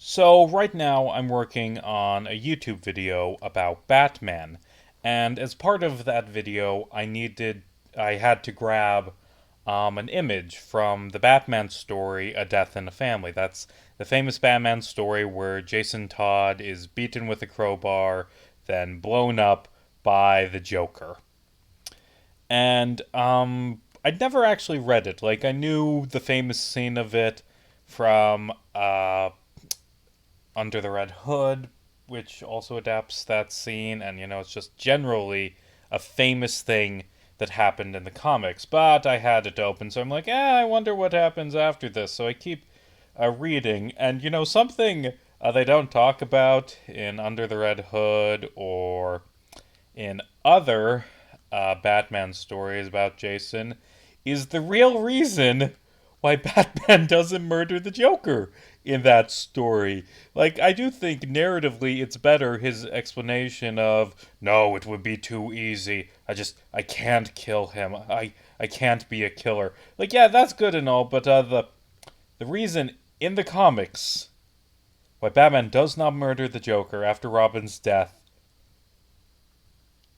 So right now I'm working on a YouTube video about Batman, and as part of that video, I had to grab an image from the Batman story, A Death in the Family. That's the famous Batman story where Jason Todd is beaten with a crowbar, then blown up by the Joker. And I'd never actually read it. Like I knew the famous scene of it from Under the Red Hood, which also adapts that scene, and it's just generally a famous thing that happened in the comics. But I had it open, so I'm like, I wonder what happens after this. So I keep reading, and something they don't talk about in Under the Red Hood or in other Batman stories about Jason is the real reason why Batman doesn't murder the Joker in that story. Like, I do think narratively it's better his explanation of, no, it would be too easy. I can't kill him. I can't be a killer. Like, yeah, that's good and all, but the reason in the comics why Batman does not murder the Joker after Robin's death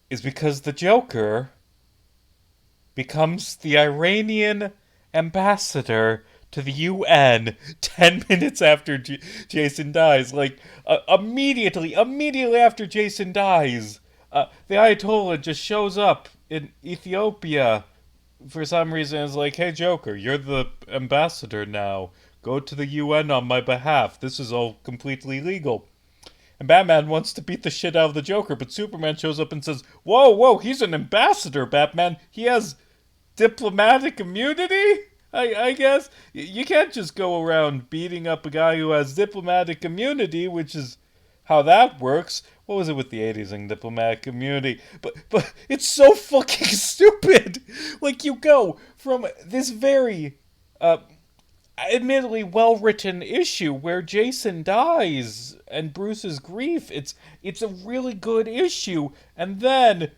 is because the Joker becomes the Iranian ambassador to the UN 10 minutes after Jason dies. Like, immediately after Jason dies, the Ayatollah just shows up in Ethiopia for some reason. Is like, hey, Joker, you're the ambassador now. Go to the UN on my behalf. This is all completely legal. And Batman wants to beat the shit out of the Joker, but Superman shows up and says, whoa, he's an ambassador, Batman. He has diplomatic immunity? I guess. You can't just go around beating up a guy who has diplomatic immunity, which is how that works. What was it with the 80s and diplomatic immunity? But it's so fucking stupid. Like, you go from this very admittedly well-written issue where Jason dies and Bruce's grief. It's a really good issue, and then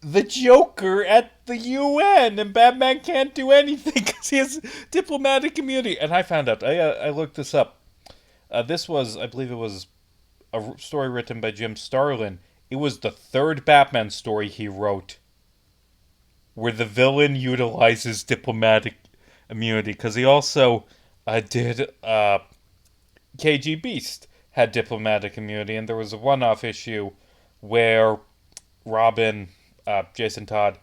the Joker at the UN, and Batman can't do anything because he has diplomatic immunity. And I found out. I looked this up. This was, I believe, it was a story written by Jim Starlin. It was the third Batman story he wrote where the villain utilizes diplomatic immunity, because he also did KG Beast had diplomatic immunity, and there was a one-off issue where Robin, Jason Todd,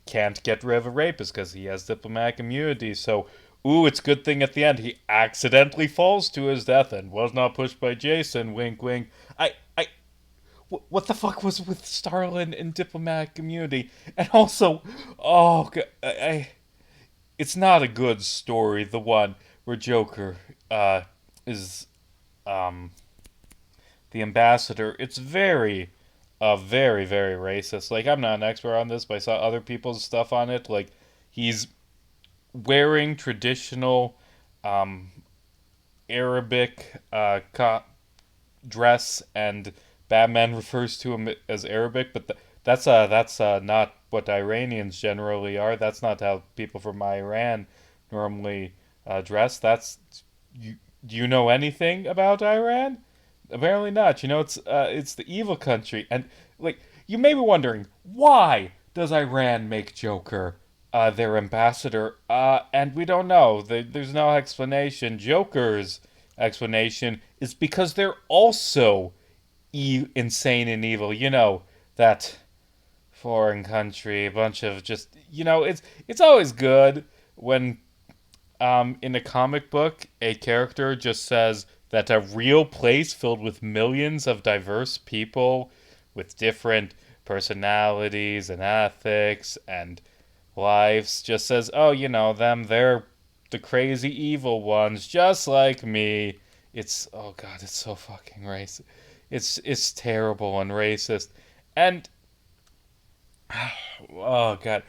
can't get rid of a rapist because he has diplomatic immunity. So, it's a good thing at the end he accidentally falls to his death and was not pushed by Jason. Wink, wink. What the fuck was with Starlin and diplomatic immunity? And also, oh, it's not a good story. The one where Joker is the ambassador. It's very, very racist. Like, I'm not an expert on this, but I saw other people's stuff on it. Like, he's wearing traditional Arabic dress, and Batman refers to him as Arabic, but that's not what Iranians generally are. That's not how people from Iran normally dress. Do you know anything about Iran? Apparently not. It's the evil country, and like you may be wondering, why does Iran make Joker their ambassador? And we don't know. There's no explanation. Joker's explanation is because they're also insane and evil. That foreign country, a bunch of just it's always good when in a comic book a character just says that a real place filled with millions of diverse people with different personalities and ethics and lives just says, oh, they're the crazy evil ones, just like me. Oh god, it's so fucking racist. It's terrible and racist. And oh god.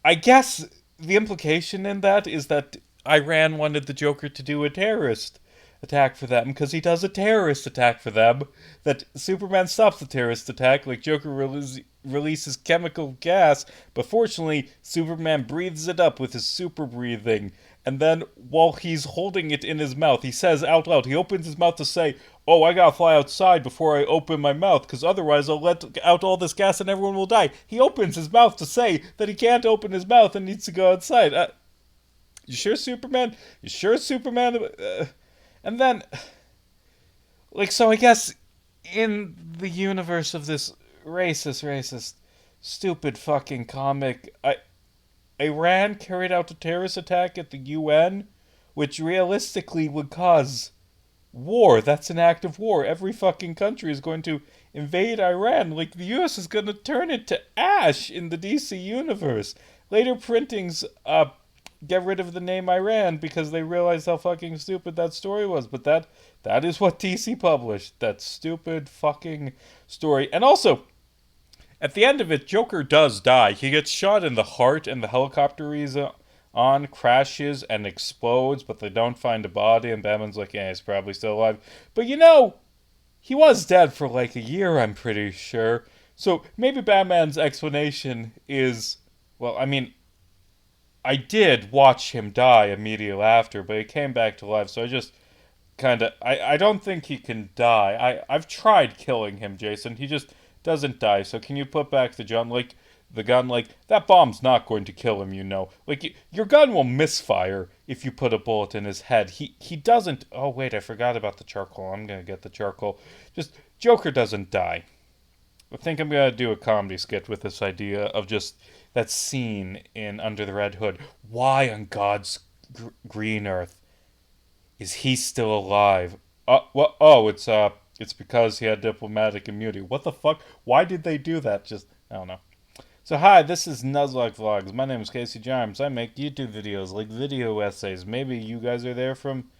I guess the implication in that is that Iran wanted the Joker to do a terrorist attack for them because he does a terrorist attack for them. That Superman stops the terrorist attack, like Joker releases chemical gas, but fortunately Superman breathes it up with his super breathing, And then while he's holding it in his mouth, he says out loud, he opens his mouth to say, "Oh, I gotta fly outside before I open my mouth, because otherwise I'll let out all this gas and everyone will die." He opens his mouth to say that he can't open his mouth and needs to go outside. You sure, Superman? You sure, Superman? And then, like, so I guess in the universe of this racist, stupid fucking comic, Iran carried out a terrorist attack at the UN, which realistically would cause war. That's an act of war. Every fucking country is going to invade Iran. Like, the US is going to turn it to ash in the DC universe. Later printings, get rid of the name Iran because they realized how fucking stupid that story was. But that is what DC published. That stupid fucking story. And also, at the end of it, Joker does die. He gets shot in the heart, and the helicopter he's on crashes and explodes, but they don't find a body, and Batman's like, yeah, he's probably still alive. But he was dead for like a year, I'm pretty sure. So maybe Batman's explanation is, well, I mean, I did watch him die immediately after, but he came back to life, so I just kind of, I don't think he can die. I've tried killing him, Jason. He just doesn't die. So can you put back the gun? Like, that bomb's not going to kill him, Like, your gun will misfire if you put a bullet in his head. He doesn't. Oh, wait, I forgot about the charcoal. I'm going to get the charcoal. Just, Joker doesn't die. I think I'm going to do a comedy skit with this idea of just that scene in Under the Red Hood. Why on God's green earth is he still alive? It's because he had diplomatic immunity. What the fuck? Why did they do that? Just, I don't know. So hi, this is Nuzlock Vlogs. My name is Casey Jarms. I make YouTube videos like video essays. Maybe you guys are there from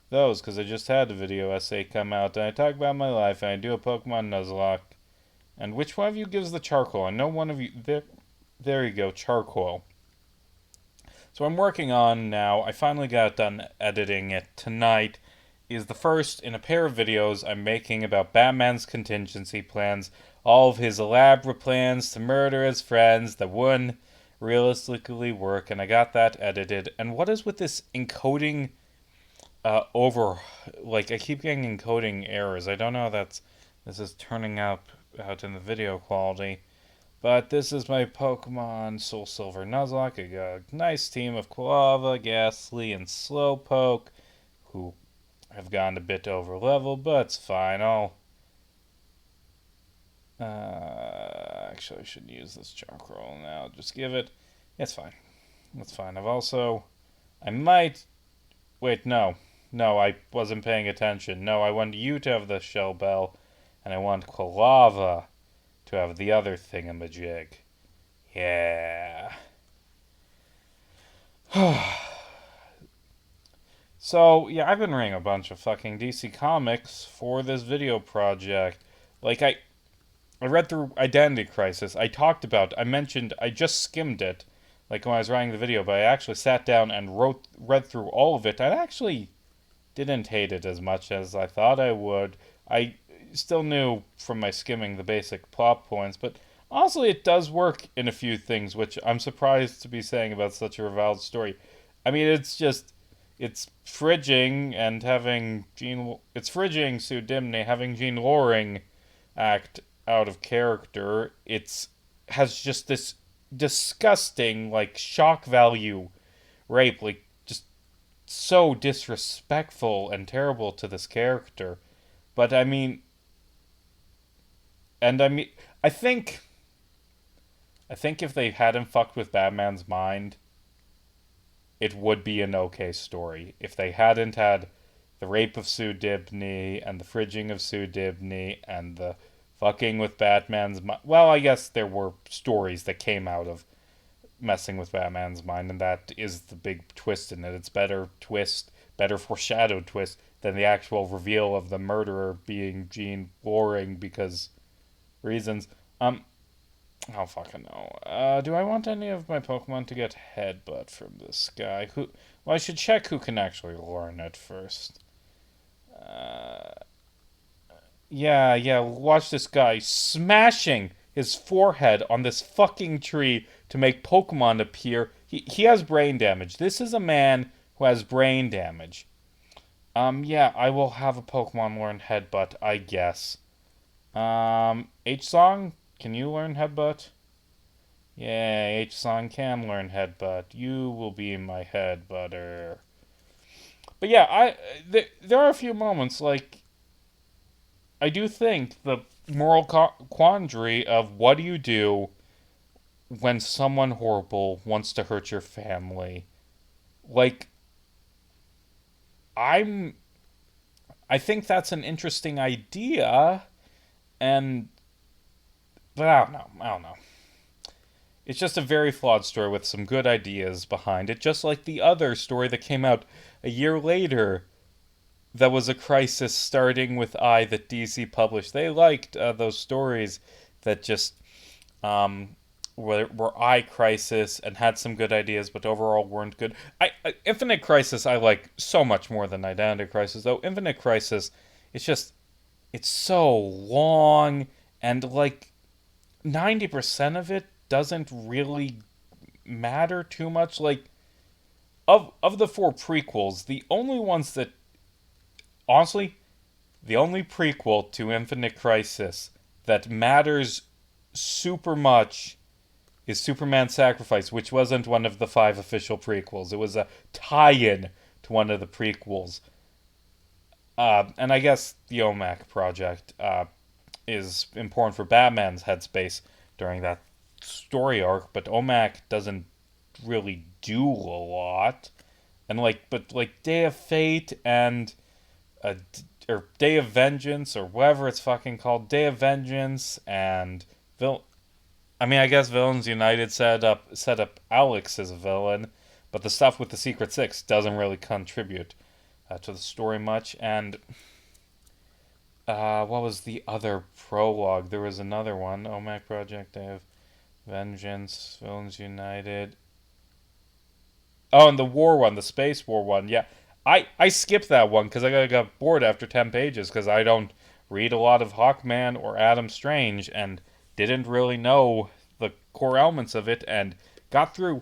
those, because I just had a video essay come out, and I talk about my life, and I do a Pokemon Nuzlock. And which one of you gives the charcoal? I know one of you... There you go, charcoal. So I'm working on now, I finally got done editing it tonight, is the first in a pair of videos I'm making about Batman's contingency plans, all of his elaborate plans to murder his friends that wouldn't realistically work, and I got that edited. And what is with this encoding like, I keep getting encoding errors. I don't know how this is turning out in the video quality. But this is my Pokemon Soulsilver Nuzlock. I got a nice team of Quilava, Ghastly, and Slowpoke, who have gone a bit over level, but it's fine. Actually, I shouldn't use this charcoal now. Just give it. It's fine. It's fine. I might. Wait, no. No, I wasn't paying attention. No, I want you to have the Shell Bell, and I want Quilava to have the other thingamajig. Yeah. So, yeah, I've been reading a bunch of fucking DC Comics for this video project. Like, I read through Identity Crisis. I mentioned, I just skimmed it, like when I was writing the video, but I actually sat down and read through all of it. I actually didn't hate it as much as I thought I would. I still knew from my skimming the basic plot points, but honestly it does work in a few things, which I'm surprised to be saying about such a reviled story. I mean, it's fridging and having it's fridging Sue Dimney, having Jean Loring act out of character. Has just this disgusting, like, shock value rape, like, just so disrespectful and terrible to this character. But I mean, I think if they hadn't fucked with Batman's mind, it would be an okay story. If they hadn't had the rape of Sue Dibney and the fridging of Sue Dibney and the fucking with Batman's mind. Well, I guess there were stories that came out of messing with Batman's mind, and that is the big twist in it. It's better foreshadowed twist than the actual reveal of the murderer being Jean Loring because reasons. I don't fucking know. Do I want any of my Pokemon to get headbutt from this guy? Well, I should check who can actually learn it first. Yeah, watch this guy smashing his forehead on this fucking tree to make Pokemon appear. He has brain damage. This is a man who has brain damage. Yeah, I will have a Pokemon learn Headbutt, I guess. H-Song, can you learn Headbutt? Yeah, H-Song can learn Headbutt. You will be my Headbutter. But yeah, there are a few moments, like, I do think the moral quandary of what do you do when someone horrible wants to hurt your family. Like, I'm I think that's an interesting idea, and but I don't know. I don't know. It's just a very flawed story with some good ideas behind it, just like the other story that came out a year later that was a crisis starting with I that DC published. They liked those stories that just um, were I Crisis and had some good ideas, but overall weren't good. Infinite Crisis I like so much more than Identity Crisis, though. Infinite Crisis, it's just it's so long and like 90% of it doesn't really matter too much. Like of the four prequels, the only ones that honestly, the only prequel to Infinite Crisis that matters super much is Superman Sacrifice, which wasn't one of the five official prequels. It was a tie-in to one of the prequels. And I guess the OMAC project is important for Batman's headspace during that story arc, but OMAC doesn't really do a lot. And like Day of Fate and or Day of Vengeance or whatever it's fucking called, Day of Vengeance and I mean, I guess Villains United set up Alex as a villain, but the stuff with the Secret Six doesn't really contribute to the story much. And what was the other prologue? There was another one. OMAC Project, Day of Vengeance, Villains United. Oh, and the War one, the Space War one. Yeah, I skipped that one because I got bored after 10 pages because I don't read a lot of Hawkman or Adam Strange and didn't really know the core elements of it and got through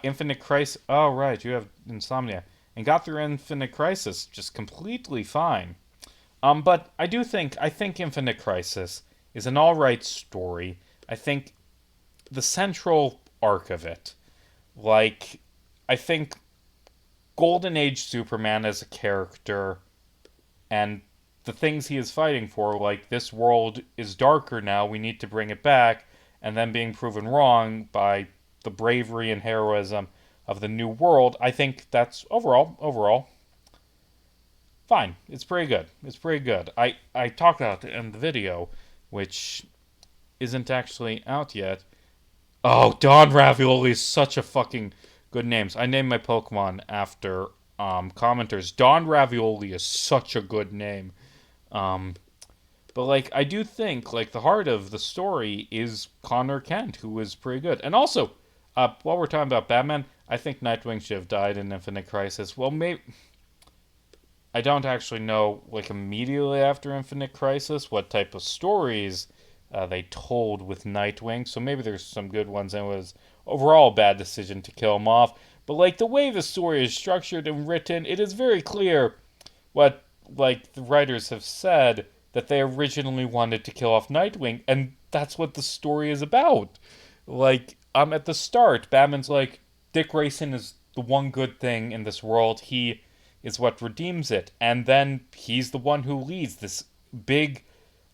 Infinite Crisis. Oh, right, you have insomnia. And got through Infinite Crisis just completely fine. But I think Infinite Crisis is an alright story. I think the central arc of it, like, I think Golden Age Superman as a character and the things he is fighting for, like this world is darker now, we need to bring it back, and then being proven wrong by the bravery and heroism of the new world, I think that's overall fine. It's pretty good. It's pretty good. I talked about it in the video, which isn't actually out yet. Oh, Don Ravioli is such a fucking good name. I named my Pokemon after commenters. Don Ravioli is such a good name. Um, but like I do think like the heart of the story is Connor Kent, who is pretty good. And also, while we're talking about Batman, I think Nightwing should have died in Infinite Crisis. Well, maybe I don't actually know like immediately after Infinite Crisis what type of stories they told with Nightwing. So maybe there's some good ones, and it was overall a bad decision to kill him off. But like the way the story is structured and written, it is very clear what like the writers have said that they originally wanted to kill off Nightwing, and that's what the story is about. Like at the start, Batman's like Dick Grayson is the one good thing in this world. He is what redeems it, and then he's the one who leads this big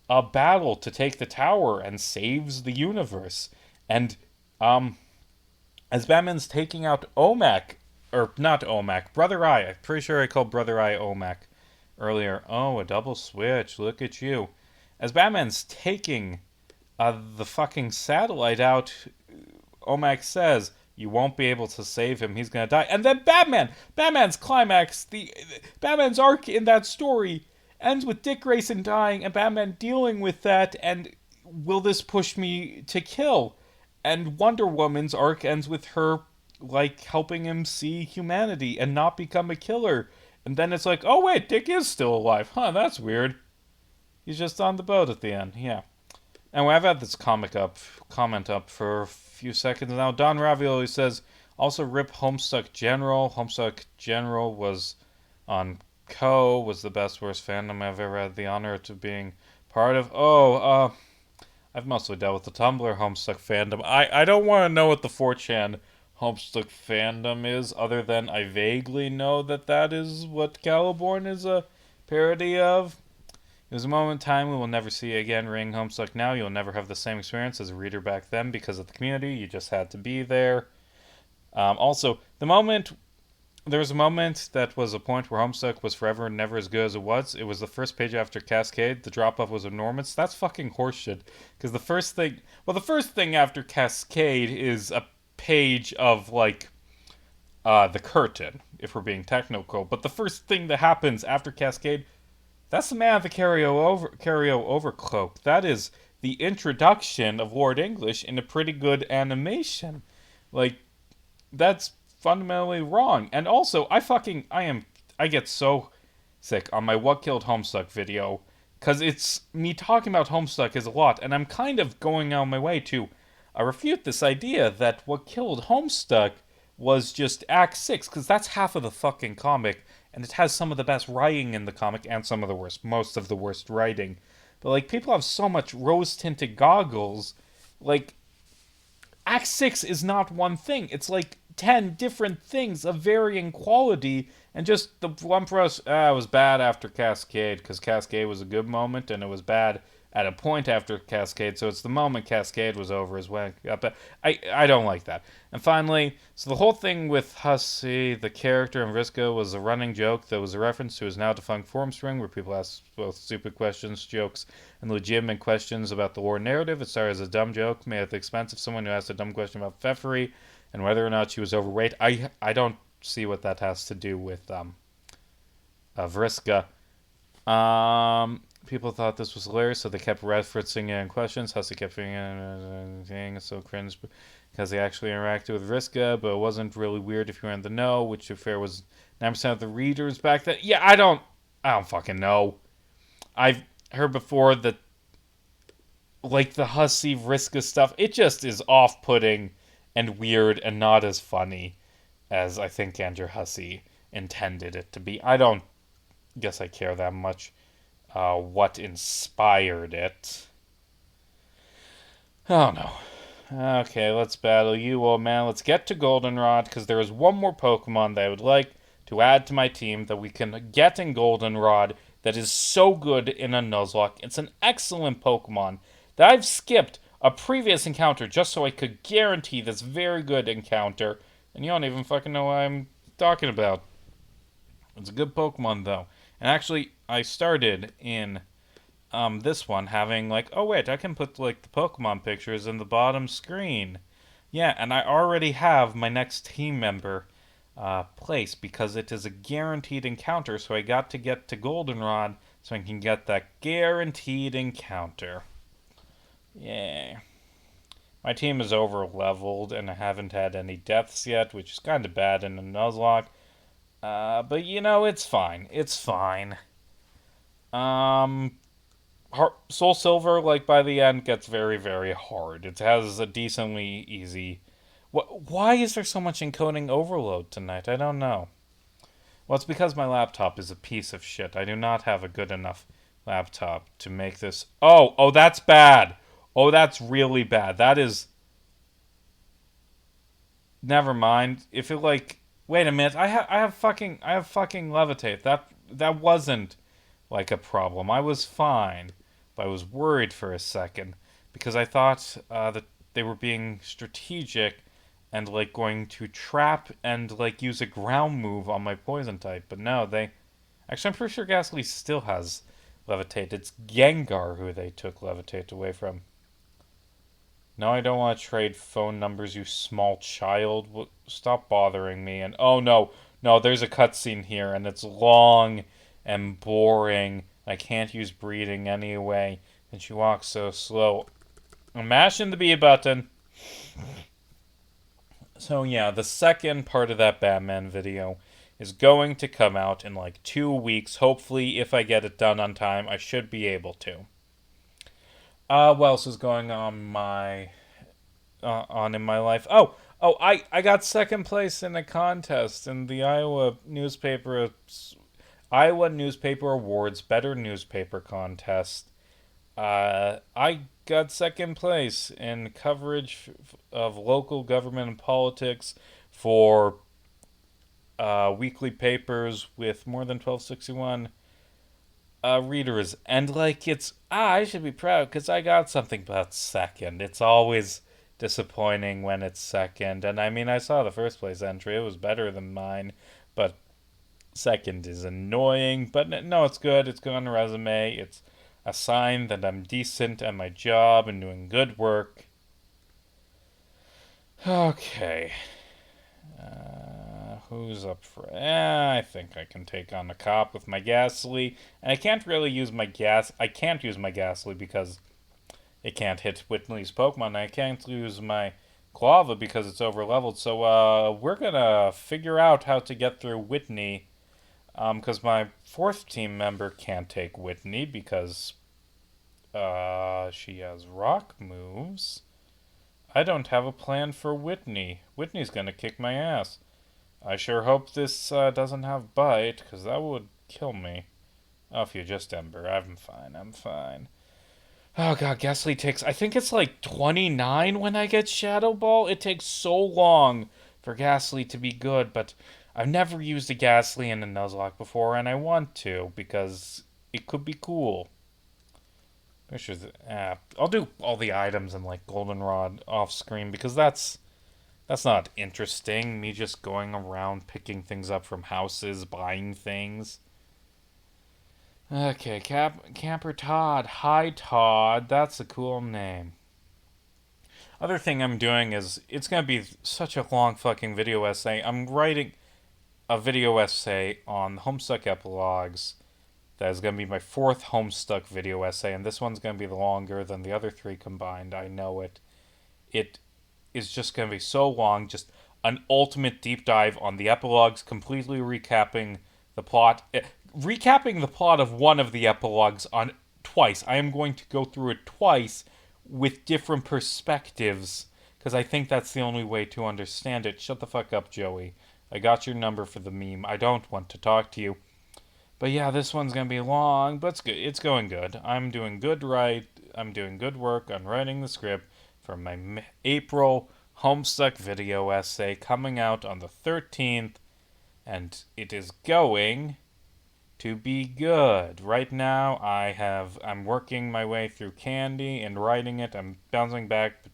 battle to take the tower and saves the universe. And as Batman's taking out OMAC, or not OMAC, Brother Eye. I'm pretty sure I called Brother Eye OMAC earlier. Oh, a double switch. Look at you. As Batman's taking the fucking satellite out, OMAC says, you won't be able to save him. He's gonna die. And then Batman's climax, the Batman's arc in that story ends with Dick Grayson dying and Batman dealing with that. And will this push me to kill? And Wonder Woman's arc ends with her like helping him see humanity and not become a killer. And then it's like, oh wait, Dick is still alive. Huh, that's weird. He's just on the boat at the end. Yeah. Anyway, I've had this comment up for a few seconds now. Don Ravioli says, Also, rip Homestuck General. Homestuck General was on was the best worst fandom I've ever had the honor of being part of. I've mostly dealt with the Tumblr Homestuck fandom. I don't want to know what the 4chan Homestuck fandom is, other than I vaguely know that that is what Caliborn is a parody of. It was a moment in time we will never see again. Ring Homestuck now. You'll never have the same experience as a reader back then because of the community. You just had to be there. Also, there was a moment that was a point where Homestuck was forever and never as good as it was. It was the first page after Cascade. The drop off was enormous. That's fucking horseshit. Because the first thing after Cascade is a page of like the curtain, if we're being technical. But the first thing that happens after Cascade, that's the man of the Carryo Overcloak. That is the introduction of Lord English in a pretty good animation. Like, that's fundamentally wrong. And also, I get so sick on my What Killed Homestuck video, because it's me talking about Homestuck is a lot, and I'm kind of going out of my way to refute this idea that what killed Homestuck was just Act 6, because that's half of the fucking comic, and it has some of the best writing in the comic, and some of the worst, most of the worst writing. But, like, people have so much rose-tinted goggles, like, Act 6 is not one thing. It's like 10 different things of varying quality, and just the one for us, it was bad after Cascade, because Cascade was a good moment, and it was bad at a point after Cascade, so it's the moment Cascade was over is when I don't like that. And finally, so the whole thing with Hussey, the character, and Vriska was a running joke that was a reference to his now defunct forum string where people ask both stupid questions, jokes, and legitimate questions about the war narrative. It started as a dumb joke made at the expense of someone who asked a dumb question about Pfeffery and whether or not she was overweight. I don't see what that has to do with Vriska. People thought this was hilarious, so they kept referencing it in questions. Hussey kept saying it's so cringe because they actually interacted with Vriska, but it wasn't really weird if you were in the know, which to be fair was 9% of the readers back then. Yeah, I don't fucking know. I've heard before that, like, the Hussey Vriska stuff, it just is off-putting and weird and not as funny as I think Andrew Hussey intended it to be. I don't guess I care that much what inspired it. Oh no. Okay, let's battle you, old man. Let's get to Goldenrod, because there is one more Pokemon that I would like to add to my team that we can get in Goldenrod that is so good in a Nuzlock. It's an excellent Pokemon that I've skipped a previous encounter just so I could guarantee this very good encounter, and you don't even fucking know what I'm talking about. It's a good Pokemon, though. And actually, I started in this one having, like, oh wait, I can put, like, the Pokemon pictures in the bottom screen. Yeah, and I already have my next team member placed because it is a guaranteed encounter, so I got to get to Goldenrod so I can get that guaranteed encounter. Yeah. My team is over leveled and I haven't had any deaths yet, which is kind of bad in a Nuzlocke. But you know, it's fine. It's fine. Soulsilver, like, by the end, gets very, very hard. It has a decently easy. Why is there so much encoding overload tonight? I don't know. Well, it's because my laptop is a piece of shit. I do not have a good enough laptop to make this. Oh, that's bad. Oh, that's really bad. That is. Never mind. If it, like, wait a minute, I have fucking levitate. That wasn't like a problem. I was fine, but I was worried for a second because I thought that they were being strategic and, like, going to trap and, like, use a ground move on my poison type. But no, they actually, I'm pretty sure Ghastly still has levitate. It's Gengar who they took levitate away from. No, I don't want to trade phone numbers, you small child. Stop bothering me. And oh no, there's a cutscene here, and it's long and boring. I can't use breathing anyway, and she walks so slow. I'm mashing the B button. So yeah, the second part of that Batman video is going to come out in like 2 weeks. Hopefully, if I get it done on time, I should be able to. What else is going on in my life? Oh, Oh, I got second place in a contest in the Iowa Newspaper Awards Better Newspaper Contest. I got second place in coverage of local government and politics for weekly papers with more than 1261 readers. And like, I should be proud because I got something but second. It's always disappointing when it's second. And I mean, I saw the first place entry, it was better than mine, but second is annoying. But no, it's good. It's good on the resume. It's a sign that I'm decent at my job and doing good work. Okay. Who's up for? I think I can take on the cop with my Ghastly, and I can't really use my gas. I can't use my Ghastly because it can't hit Whitney's Pokemon. I can't use my Quava because it's over leveled. So we're gonna figure out how to get through Whitney. Because my fourth team member can't take Whitney because she has rock moves. I don't have a plan for Whitney. Whitney's gonna kick my ass. I sure hope this doesn't have bite, because that would kill me. Oh, if you're just Ember, I'm fine, I'm fine. Oh god, Ghastly takes, I think it's like 29 when I get Shadow Ball. It takes so long for Ghastly to be good, but I've never used a Ghastly in a Nuzlock before, and I want to, because it could be cool. I'll do all the items in like Goldenrod off screen, because that's not interesting. Me just going around picking things up from houses, buying things. Okay, Camper Todd. Hi, Todd. That's a cool name. Other thing I'm doing is, it's gonna be such a long fucking video essay. I'm writing a video essay on Homestuck epilogues. That is gonna be my fourth Homestuck video essay, and this one's gonna be longer than the other three combined. I know it. It is just going to be so long, just an ultimate deep dive on the epilogues, completely recapping the plot of one of the epilogues on twice. I am going to go through it twice with different perspectives because I think that's the only way to understand it. Shut the fuck up, Joey. I got your number for the meme. I don't want to talk to you. But yeah, this one's gonna be long, but it's good. It's going good. I'm doing good. I'm doing good work on writing the script for my April Homestuck video essay coming out on the 13th, and it is going to be good. Right now, I'm working my way through Candy and writing it. I'm bouncing back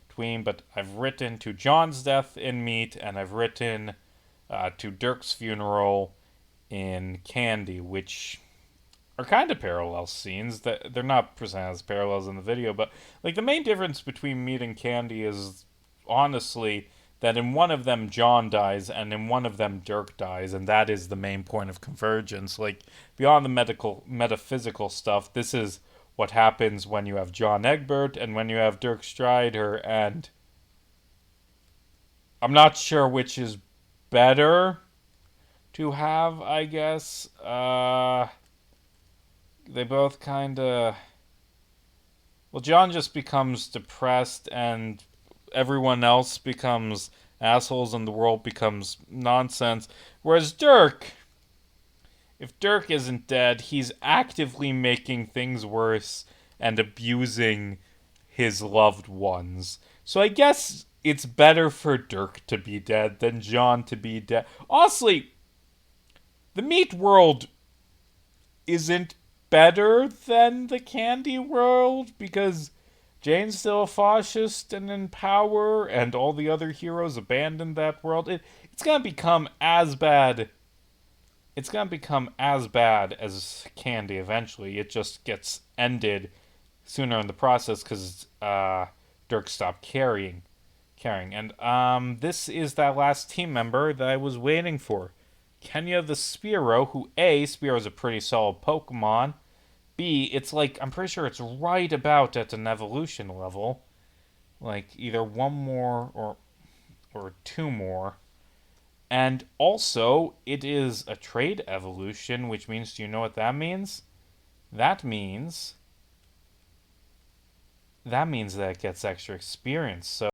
between, but I've written to John's death in Meat, and I've written to Dirk's funeral in Candy, which are kind of parallel scenes. That they're not presented as parallels in the video, but like the main difference between Meat and Candy is honestly that in one of them John dies and in one of them Dirk dies, and that is the main point of convergence. Like beyond the metaphysical stuff, this is what happens when you have John Egbert and when you have Dirk Strider, and I'm not sure which is better to have, I guess. They both kind of. Well, John just becomes depressed, and everyone else becomes assholes, and the world becomes nonsense. Whereas Dirk, if Dirk isn't dead, he's actively making things worse and abusing his loved ones. So I guess it's better for Dirk to be dead than John to be dead. Honestly, the Meat world isn't better than the Candy world because Jane's still a fascist and in power, and all the other heroes abandoned that world. It's gonna become as bad. It's gonna become as bad as Candy eventually. It just gets ended sooner in the process because Dirk stopped caring. And this is that last team member that I was waiting for. Kenya the Spearow, who Spearow's a pretty solid Pokemon. B, it's like, I'm pretty sure it's right about at an evolution level. Like, either one more or two more. And also, it is a trade evolution, which means, do you know what that means? That means that it gets extra experience. So